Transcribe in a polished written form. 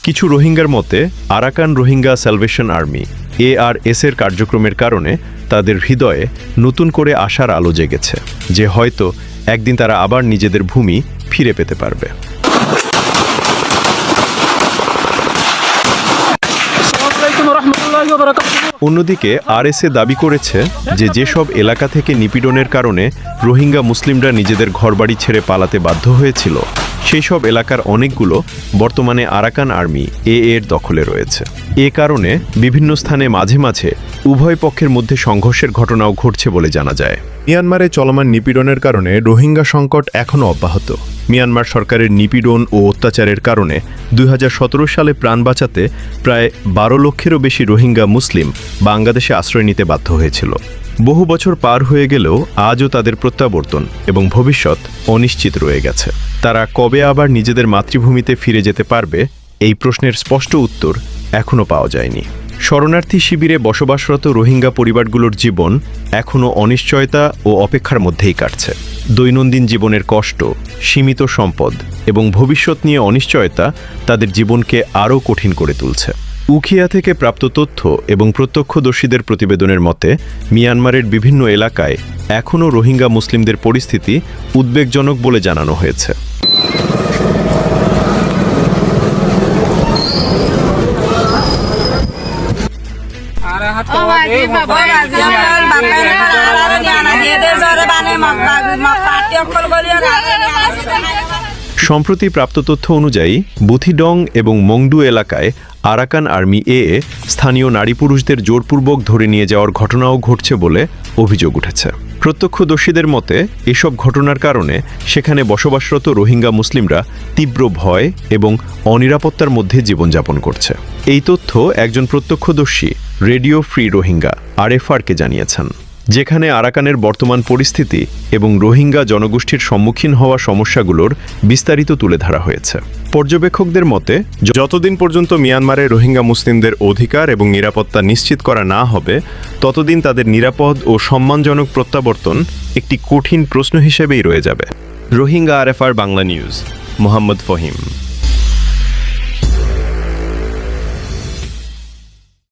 কিছু রোহিঙ্গার মতে Arakan Rohingya salvation army ARS এর কার্যক্রমের কারণে তাদের হৃদয়ে নতুন করে আশার আলো জেগেছে যে হয়তো একদিন তারা আবার নিজেদের ভূমি ফিরে পেতে পারবে। অন্যদিকে RSA দাবি করেছে যে যেসব এলাকা থেকে নিপীড়নের কারণে রোহিঙ্গা মুসলিমরা নিজেদের ঘরবাড়ি ছেড়ে পালাতে বাধ্য হয়েছিল সেই সব এলাকার অনেকগুলো বর্তমানে আরাকান আর্মি এর দখলে রয়েছে। এ কারণে বিভিন্ন স্থানে মাঝে মাঝে উভয় পক্ষের মধ্যে সংঘর্ষের ঘটনাও ঘটছে বলে জানা যায়। মিয়ানমারে চলমান নিপীড়নের কারণে রোহিঙ্গা সংকট এখনও অব্যাহত। মিয়ানমার সরকারের নিপীড়ন ও অত্যাচারের কারণে 2017 সালে প্রাণ বাঁচাতে প্রায় 12 লক্ষেরও বেশি রোহিঙ্গা মুসলিম বাংলাদেশে আশ্রয় নিতে বাধ্য হয়েছিল। বহু বছর পার হয়ে গেলেও আজও তাদের প্রত্যাবর্তন এবং ভবিষ্যৎ অনিশ্চিত রয়ে গেছে। তারা কবে আবার নিজেদের মাতৃভূমিতে ফিরে যেতে পারবে এই প্রশ্নের স্পষ্ট উত্তর এখনও পাওয়া যায়নি। শরণার্থী শিবিরে বসবাসরত রোহিঙ্গা পরিবারগুলোর জীবন এখনও অনিশ্চয়তা ও অপেক্ষার মধ্যেই কাটছে। দৈনন্দিন জীবনের কষ্ট, সীমিত সম্পদ এবং ভবিষ্যৎ নিয়ে অনিশ্চয়তা তাদের জীবনকে আরও কঠিন করে তুলছে। উখিয়া থেকে প্রাপ্ত তথ্য এবং প্রত্যক্ষদর্শীদের প্রতিবেদনের মতে মিয়ানমারের বিভিন্ন এলাকায় এখনও রোহিঙ্গা মুসলিমদের পরিস্থিতি উদ্বেগজনক বলে জানানো হয়েছে। সম্প্রতি প্রাপ্ত তথ্য অনুযায়ী বুথিডং এবং মংডু এলাকায় আরাকান আর্মি স্থানীয় নারী পুরুষদের জোরপূর্বক ধরে নিয়ে যাওয়ার ঘটনাও ঘটছে বলে অভিযোগ উঠেছে। প্রত্যক্ষদর্শীদের মতে এসব ঘটনার কারণে সেখানে বসবাসরত রোহিঙ্গা মুসলিমরা তীব্র ভয় এবং অনিরাপত্তার মধ্যে জীবনযাপন করছে। এই তথ্য একজন প্রত্যক্ষদর্শী রেডিও ফ্রি রোহিঙ্গা RFRকে জানিয়েছেন, যেখানে আরাকানের বর্তমান পরিস্থিতি এবং রোহিঙ্গা জনগোষ্ঠীর সম্মুখীন হওয়া সমস্যাগুলোর বিস্তারিত তুলে ধরা হয়েছে। পর্যবেক্ষকদের মতে যতদিন পর্যন্ত মিয়ানমারে রোহিঙ্গা মুসলিমদের অধিকার এবং নিরাপত্তা নিশ্চিত করা না হবে ততদিন তাদের নিরাপদ ও সম্মানজনক প্রত্যাবর্তন একটি কঠিন প্রশ্ন হিসেবেই রয়ে যাবে। Rohingya RFR Bangla news, Mohammad Fahim.